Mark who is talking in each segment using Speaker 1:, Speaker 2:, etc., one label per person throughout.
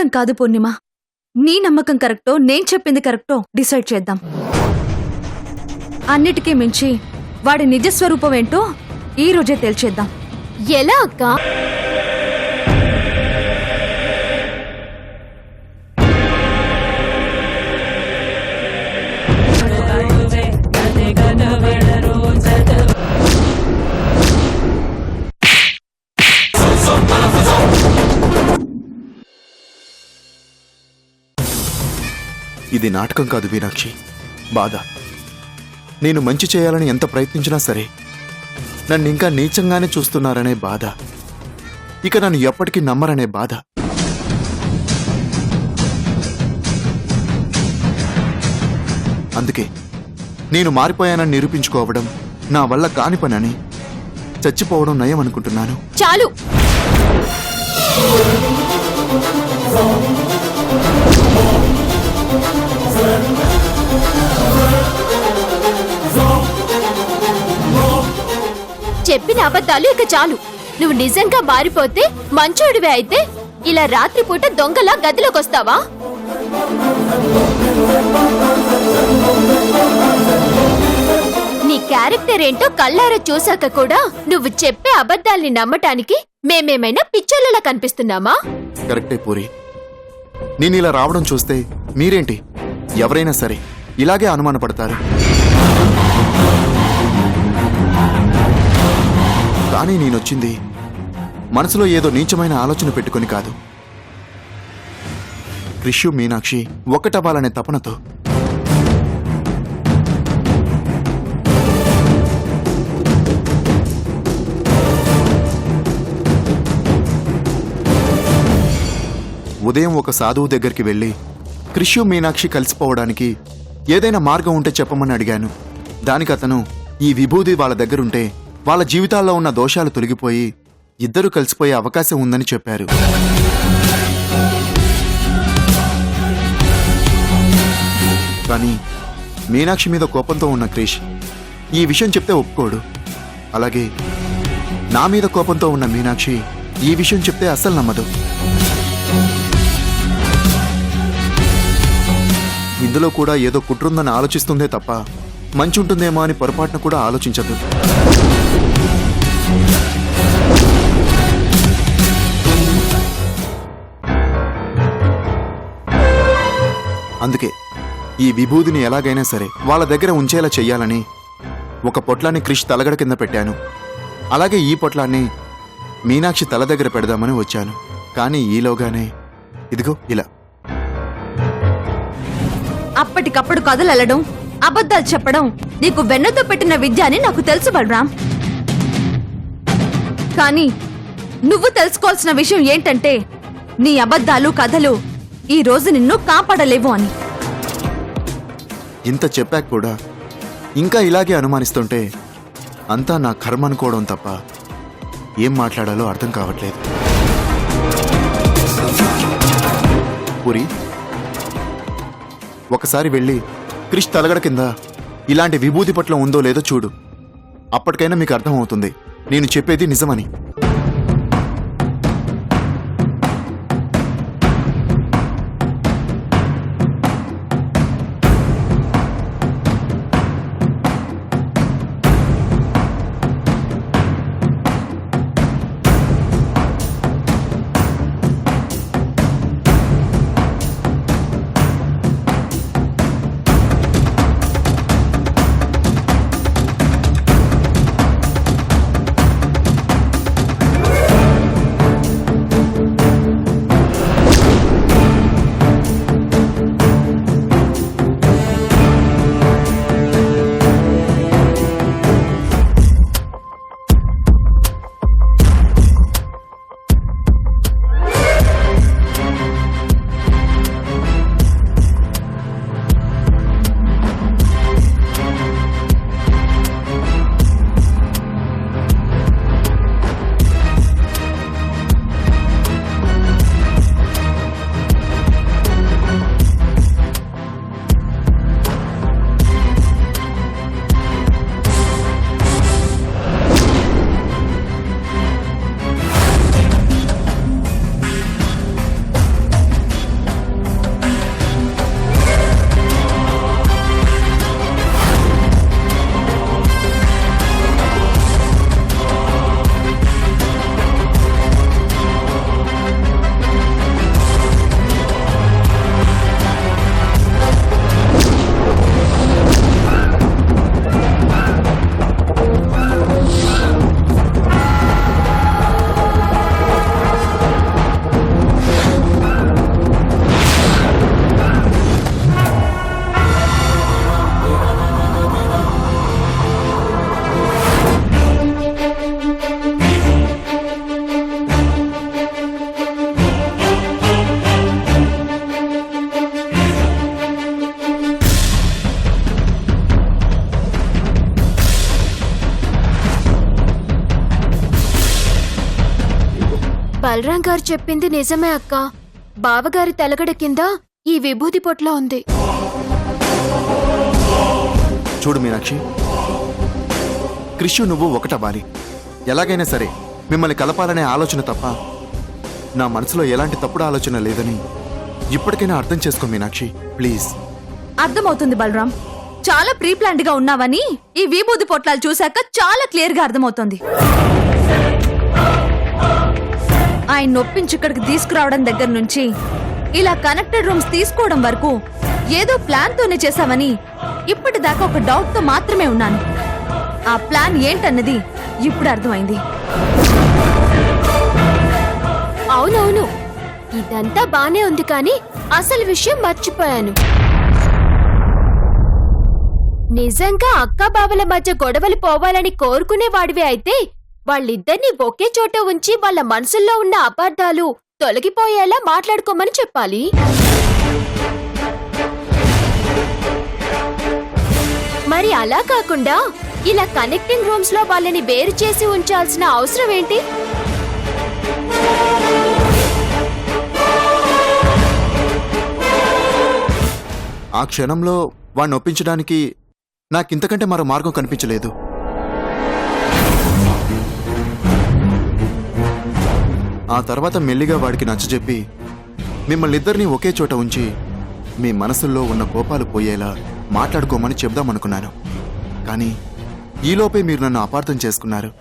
Speaker 1: చూడ్డం కాదు పూర్ణిమ, నీ నమ్మకం కరెక్టో నేను చెప్పింది కరెక్టో డిసైడ్ చేద్దాం. అన్నిటికీ మించి వాడి నిజస్వరూపం ఏంటో ఈ రోజే తేల్చేద్దాం.
Speaker 2: ఎలా అక్క?
Speaker 3: ఇది నాటకం కాదు మీనాక్షి, బాధ. నేను మంచి చేయాలని ఎంత ప్రయత్నించినా సరే నన్ను ఇంకా నీచంగానే చూస్తున్నారనే బాధ, ఇక నన్ను ఎప్పటికీ నమ్మరనే బాధ. అందుకే నేను మారిపోయానని నిరూపించుకోవడం నా వల్ల కాని పనని చచ్చిపోవడం నయం అనుకుంటున్నాను.
Speaker 2: చాలు. చెప్పిన అబద్ధాలు ఇక చాలు. నువ్వు నిజంగా మారిపోతే మంచోడివే అయితే ఇలా రాత్రిపూట దొంగలా గదిలోకి వస్తావా? నీ క్యారెక్టర్ ఏంటో కళ్ళారా చూశాక కూడా నువ్వు చెప్పే అబద్ధాల్ని నమ్మటానికి మేమేమైనా పిచ్చోళ్ళలా కనిపిస్తున్నామా?
Speaker 3: కరెక్టే పూరి, నేను ఇలా రావడం చూస్తే మీరేంటి ఎవరైనా సరే ఇలాగే అనుమానపడతారు. కానీ నేనొచ్చింది మనసులో ఏదో నీచమైన ఆలోచన పెట్టుకొని కాదు, క్రిషు మీనాక్షి ఒక్కటవ్వాలనే తపనతో. ఉదయం ఒక సాధువు దగ్గరికి వెళ్ళి క్రిషు మీనాక్షి కలిసిపోవడానికి ఏదైనా మార్గం ఉంటే చెప్పమని అడిగాను. దానికి అతను ఈ విభూది వాళ్ళ దగ్గరుంటే వాళ్ళ జీవితాల్లో ఉన్న దోషాలు తొలగిపోయి ఇద్దరూ కలిసిపోయే అవకాశం ఉందని చెప్పారు. కానీ మీనాక్షి మీద కోపంతో ఉన్న క్రిష్ ఈ విషయం చెప్తే ఒప్పుకోడు. అలాగే నా మీద కోపంతో ఉన్న మీనాక్షి ఈ విషయం చెప్తే అస్సలు నమ్మదు. ఇందులో కూడా ఏదో కుట్రుందని ఆలోచిస్తుందే తప్ప మంచి ఉంటుందేమో అని పొరపాటున కూడా ఆలోచించదు. అందుకే ఈ విభూదిని ఎలాగైనా సరే వాళ్ళ దగ్గర ఉంచేలా చెయ్యాలని ఒక పొట్లాన్ని క్రిష్ తలగడ కింద పెట్టాను. అలాగే ఈ పొట్లాన్ని మీనాక్షి తల దగ్గర పెడదామని వచ్చాను. కానీ ఈలోగానే ఇదిగో ఇలా.
Speaker 1: అప్పటికప్పుడు కథలెళ్ళడం, అబద్ధాలు చెప్పడం నీకు వెన్నతో పెట్టిన విద్య అని నాకు తెలుసు బలరాం. కానీ నువ్వు తెలుసుకోవాల్సిన విషయం ఏంటంటే నీ అబద్ధాలు కథలు ఈ రోజు నిన్ను కాపాడలేవు అని.
Speaker 3: ఇంత చెప్పాక కూడా ఇంకా ఇలాగే అనుమానిస్తుంటే అంతా నా కర్మ అనుకోవడం తప్ప ఏం మాట్లాడాలో అర్థం కావట్లేదు. పూరి, ఒకసారి వెళ్ళి క్రిష్ తలగడ కింద ఇలాంటి విభూతి పట్ల ఉందో లేదో చూడు. అప్పటికైనా మీకు అర్థమవుతుంది నేను చెప్పేది నిజమని.
Speaker 2: బలరాం గారు చెప్పింది నిజమే అక్క. బావగారి తలగడ కింద ఈ విభూతి పొట్ల ఉంది.
Speaker 3: చూడు మీనాక్షి, క్రిషు నువ్వు ఒకటవ్వాలి. ఎలాగైనా సరే మిమ్మల్ని కలపాలనే ఆలోచన తప్ప నా మనసులో ఎలాంటి తప్పుడు ఆలోచన లేదని ఇప్పటికైనా అర్థం చేసుకో మీనాక్షి, ప్లీజ్.
Speaker 1: అర్థమవుతుంది బలరాం, చాలా ప్రీ ప్లాన్డ్ గా ఉన్నావని ఈ విభూది పొట్లాలు చూశాక చాలా క్లియర్ గా అర్థమవుతుంది. ఆయన నొప్పించి ఇక్కడికి తీసుకురావడం దగ్గర నుంచి ఇలా కనెక్టెడ్ రూమ్స్ తీసుకోవడం వరకు ఏదో ప్లాన్ తోనే చేశావని ఇప్పటిదాకా ఒక డౌట్ తో మాత్రమే ఉన్నాను. ఆ ప్లాన్ ఏంటన్నది ఇప్పుడు అర్థమైంది.
Speaker 2: అవునవును, ఇదంతా బానే ఉంది కానీ అసలు విషయం మర్చిపోయాను. నిజంగా అక్కా బావల మధ్య గొడవలు పోవాలని కోరుకునేవాడివే అయితే వాళ్ళిద్దరినీ ఒకే చోట ఉంచి వాళ్ళ మనసుల్లో ఉన్న అపార్థాలు తొలగిపోయేలా మాట్లాడుకోమని చెప్పాలి. మరి అలా కాకుండా ఇలా కనెక్టింగ్ రూమ్స్ లో వాళ్ళని వేరు చేసి ఉంచాల్సిన అవసరం ఏంటి?
Speaker 3: ఆ క్షణంలో వాడిని ఒప్పించడానికి నాకింతకంటే మరో మార్గం కనిపించలేదు. ఆ తర్వాత మెల్లిగా వాడికి నచ్చజెప్పి మిమ్మల్ని ఇద్దరినీ ఒకే చోట ఉంచి మీ మనసుల్లో ఉన్న కోపాలు పోయేలా మాట్లాడుకోమని చెప్దామనుకున్నాను. కానీ ఈలోపే మీరు నన్ను అపార్థం చేసుకున్నారు.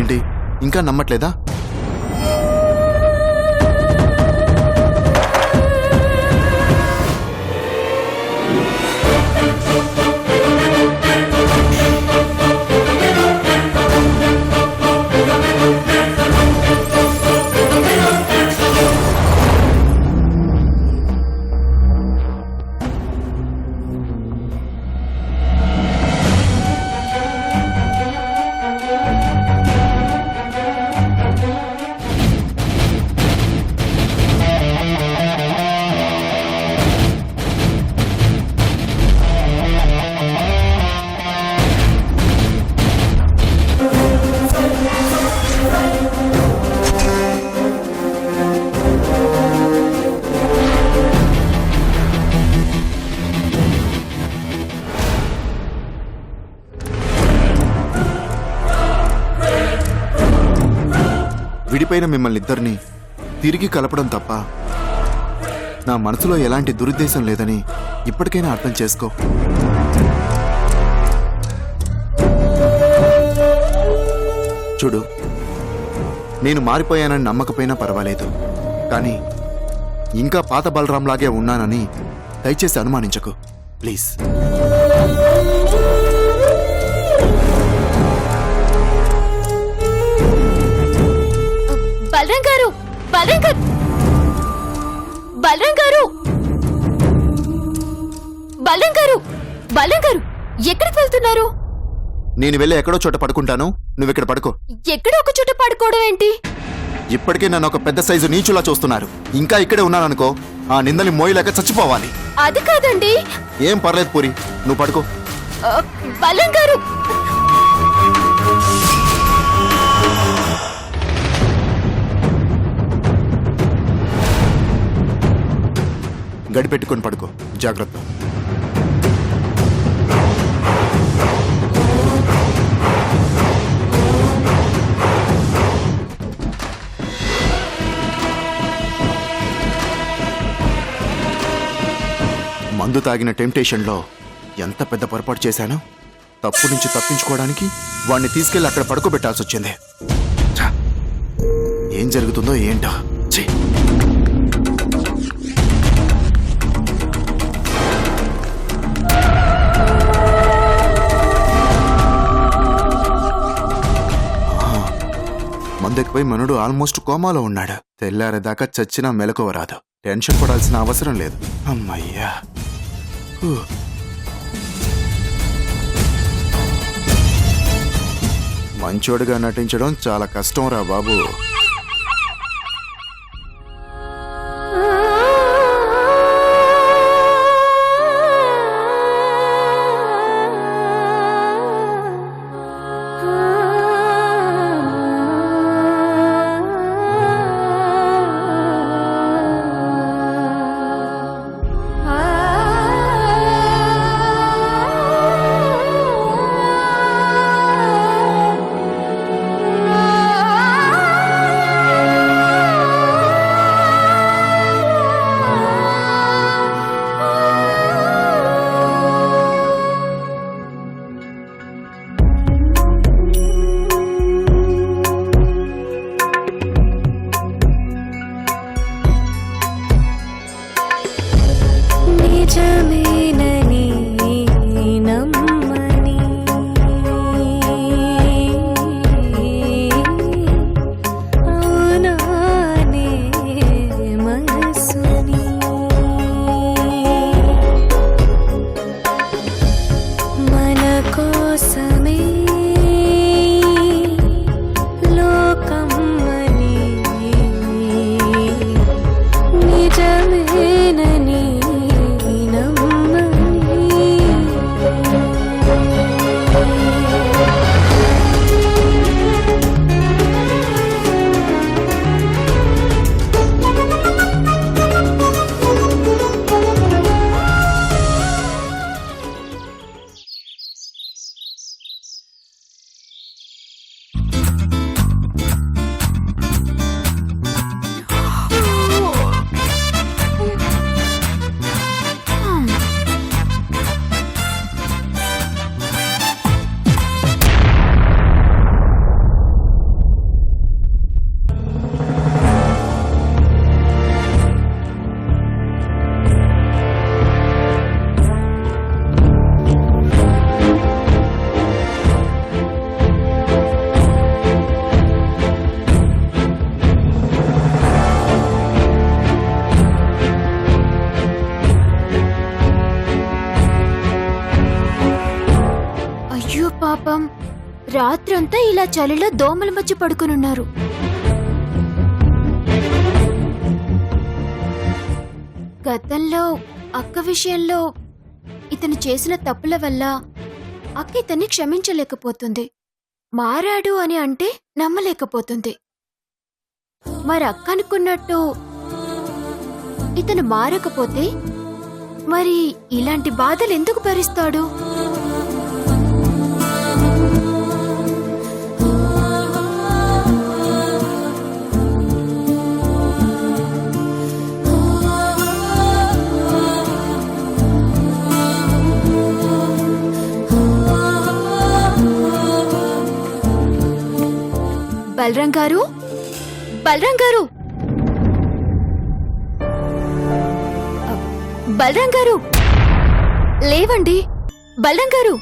Speaker 3: ఏంటి, ఇంకా నమ్మట్లేదా? విడిపోయిన మిమ్మల్ని ఇద్దరిని తిరిగి కలపడం తప్ప నా మనసులో ఎలాంటి దురుద్దేశం లేదని ఇప్పటికైనా అర్థం చేసుకో. చూడు, నేను మారిపోయానని నమ్మకపోయినా పర్వాలేదు, కానీ ఇంకా పాత బలరాంలాగే ఉన్నానని దయచేసి అనుమానించకు ప్లీజ్.
Speaker 2: బలరాం గారు, బలరాం గారు, బలరాం గారు, బలరాం గారు, బలరాం గారు, ఎక్కడికి వెళ్తున్నారు?
Speaker 3: నేను వెళ్ళి ఎక్కడో చోట పడుకుంటాను, నువ్విక్కడ పడుకో.
Speaker 2: ఎక్కడో ఒక చోట పడుకోవడం ఏంటి?
Speaker 3: ఇప్పటికే నన్ను ఒక పెద్ద సైజు నీచులా చూస్తున్నారు. ఇంకా ఇక్కడే ఉన్నాననుకో, ఆ నిందని మోయలేక చచ్చిపోవాలి.
Speaker 2: అది కాదండి.
Speaker 3: ఏం పర్లేదు పూరి, నువ్వు పడుకో.
Speaker 2: బలరాం గారు,
Speaker 3: గడిపెట్టుకొని పడుకో, జాగ్రత్త. మందు తాగిన టెంప్టేషన్లో ఎంత పెద్ద పొరపాటు చేశానో. తప్పు నుంచి తప్పించుకోవడానికి వాణ్ణి తీసుకెళ్లి అక్కడ పడుకోబెట్టాల్సి వచ్చింది. ఛ! ఏం జరుగుతుందో ఏంటో. ఛీ! మందెక్కిపోయి మనుడు ఆల్మోస్ట్ కోమాలో ఉన్నాడు. తెల్లారేదాకా చచ్చినా మెలకువ రాదు. టెన్షన్ పడాల్సిన అవసరం లేదు. అమ్మయ్యా, మంచోడుగా నటించడం చాలా కష్టం రా బాబు.
Speaker 2: పాపం రాత్రంతా ఇలా చలిలో దోమల మధ్య పడుకునున్నారు. గతంలో అక్క విషయంలో ఇతను చేసిన తప్పుల వల్ల అక్క ఇతన్ని క్షమించలేకపోతుంది. మారాడు అని అంటే నమ్మలేకపోతుంది. మరి అక్క అనుకున్నట్టు ఇతను మారకపోతే మరి ఇలాంటి బాధలు ఎందుకు భరిస్తాడు? బలరాం గారు, బలరాం గారు, బలరాం గారు, లేవండి. బలరాం గారు,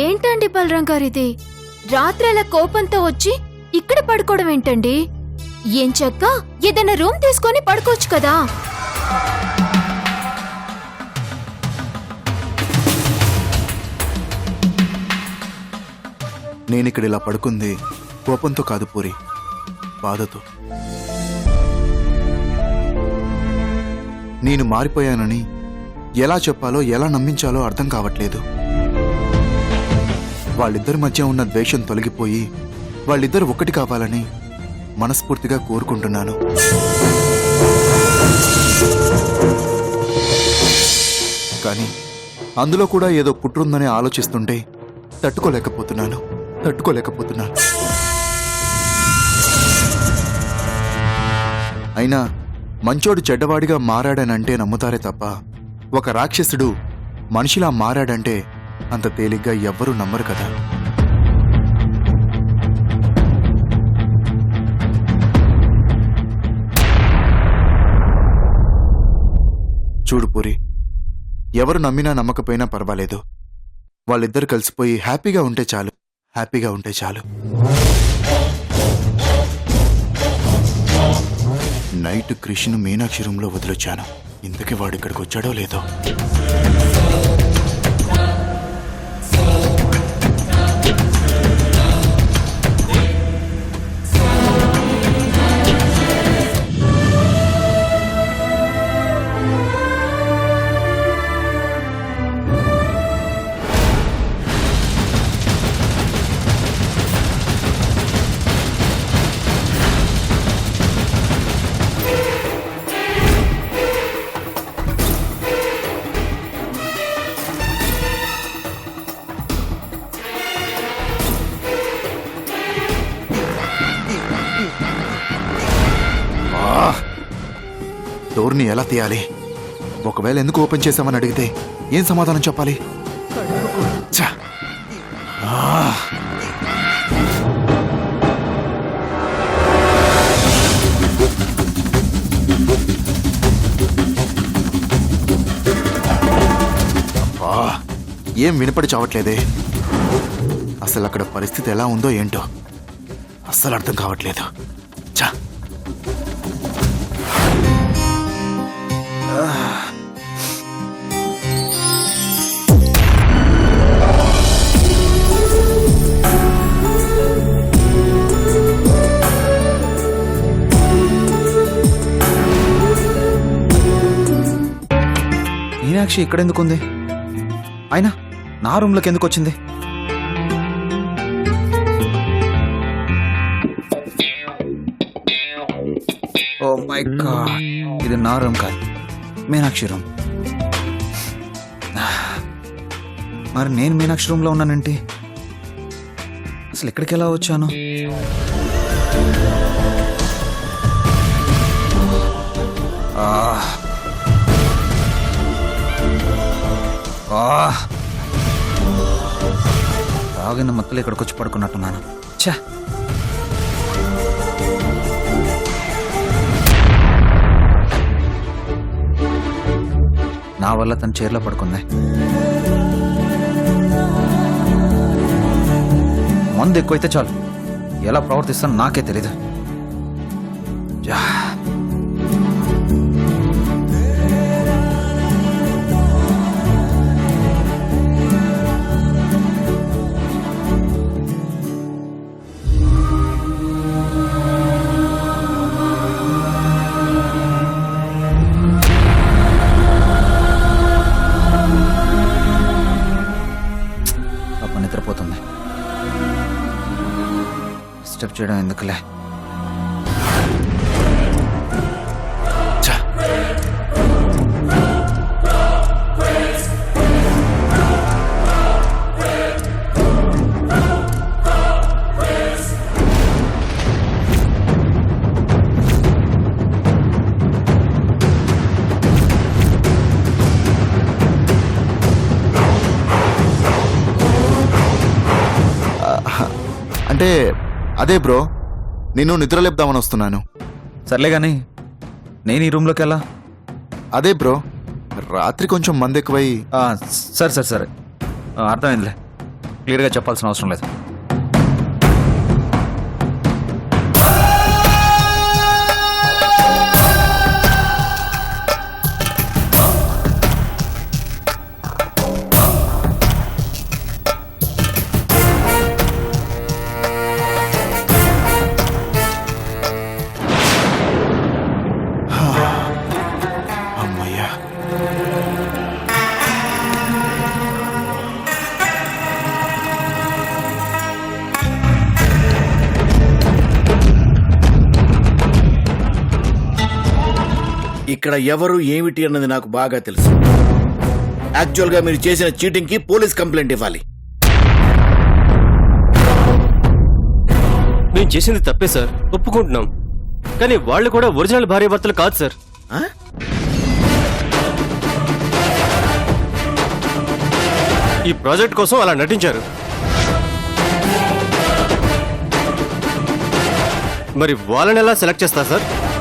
Speaker 2: ఏంటండి బలరాం గారు ఇది? రాత్రి అలా కోపంతో వచ్చి ఇక్కడ పడుకోవడం ఏంటండి? ఏం చక్క ఏదైనా రూమ్ తీసుకొని పడుకోవచ్చు కదా.
Speaker 3: నేనిక్కడ ఇలా పడుకుంది కోపంతో కాదు పూరి, బాధతో. నేను మారిపోయానని ఎలా చెప్పాలో ఎలా నమ్మించాలో అర్థం కావట్లేదు. వాళ్ళిద్దరి మధ్య ఉన్న ద్వేషం తొలగిపోయి వాళ్ళిద్దరు ఒక్కటి కావాలని మనస్ఫూర్తిగా కోరుకుంటున్నాను. కానీ అందులో కూడా ఏదో కుట్రుందని ఆలోచిస్తుంటే తట్టుకోలేకపోతున్నాను. అయినా మంచోడు చెడ్డవాడిగా మారాడనంటే నమ్ముతారే తప్ప ఒక రాక్షసుడు మనిషిలా మారాడంటే అంత తేలిగ్గా ఎవ్వరూ నమ్మరు కదా. చూడు పూరి, ఎవరు నమ్మినా నమ్మకపోయినా పర్వాలేదు. వాళ్ళిద్దరు కలిసిపోయి హ్యాపీగా ఉంటే చాలు. నైట్ కృష్ణను మీనాక్షి రూంలో వదిలొచ్చాను. ఇంతకీ వాడు ఇక్కడికి వచ్చాడో లేదో. డోర్ని ఎలా తీయాలి? ఒకవేళ ఎందుకు ఓపెన్ చేశామని అడిగితే ఏం సమాధానం చెప్పాలి? ఛ! అబ్బా, ఏం వినపడి చావట్లేదే. అసలు అక్కడ పరిస్థితి ఎలా ఉందో ఏంటో అస్సలు అర్థం కావట్లేదు. ఛ!
Speaker 4: మీనాక్షి ఇక్కడెందుకుంది? అయినా నా రూమ్లోకి ఎందుకు వచ్చింది? ఓ మై గాడ్, ఇది నా రూమ్ కాదు, మీనాక్షి రూమ్. మరి నేను మీనాక్షి రూమ్లో ఉన్నానంటే అసలు ఎక్కడికి ఎలా వచ్చాను? తాగిన మత్తలు ఇక్కడికి వచ్చి పడుకున్నట్టున్నాను. ఛా! నా వల్ల తన చైర్లో పడుకుంది. మందు ఎక్కువైతే చాలు ఎలా ప్రవర్తిస్తానో నాకే తెలీదు. పాడు చేయడం ఎందుకులే.
Speaker 3: అంటే అదే బ్రో, నిన్ను నిద్రలేపుదామని వస్తున్నాను.
Speaker 4: సర్లే కానీ నేను ఈ రూమ్లోకి వెళ్ళా.
Speaker 3: అదే బ్రో, రాత్రి కొంచెం మంది ఎక్కువై.
Speaker 4: సరే సరే సరే, అర్థమైందిలే. క్లియర్గా చెప్పాల్సిన అవసరం లేదు.
Speaker 3: అమ్మయ్యా.
Speaker 5: ఇక్కడ ఎవరు ఏమిటి అన్నది నాకు బాగా తెలుసు. యాక్చువల్గా మీరు చేసిన చీటింగ్ కి పోలీస్ కంప్లైంట్ ఇవ్వాలి.
Speaker 6: మేము చేసింది తప్పే సార్, ఒప్పుకుంటున్నాం. కానీ వాళ్ళు కూడా ఒరిజినల్ భార్యాభర్తలు కాదు సార్.
Speaker 5: ఆ?
Speaker 6: ఈ ప్రాజెక్ట్ కోసం అలా నటించారు. మరి వాళ్ళని ఎలా సెలెక్ట్ చేస్తారు సార్?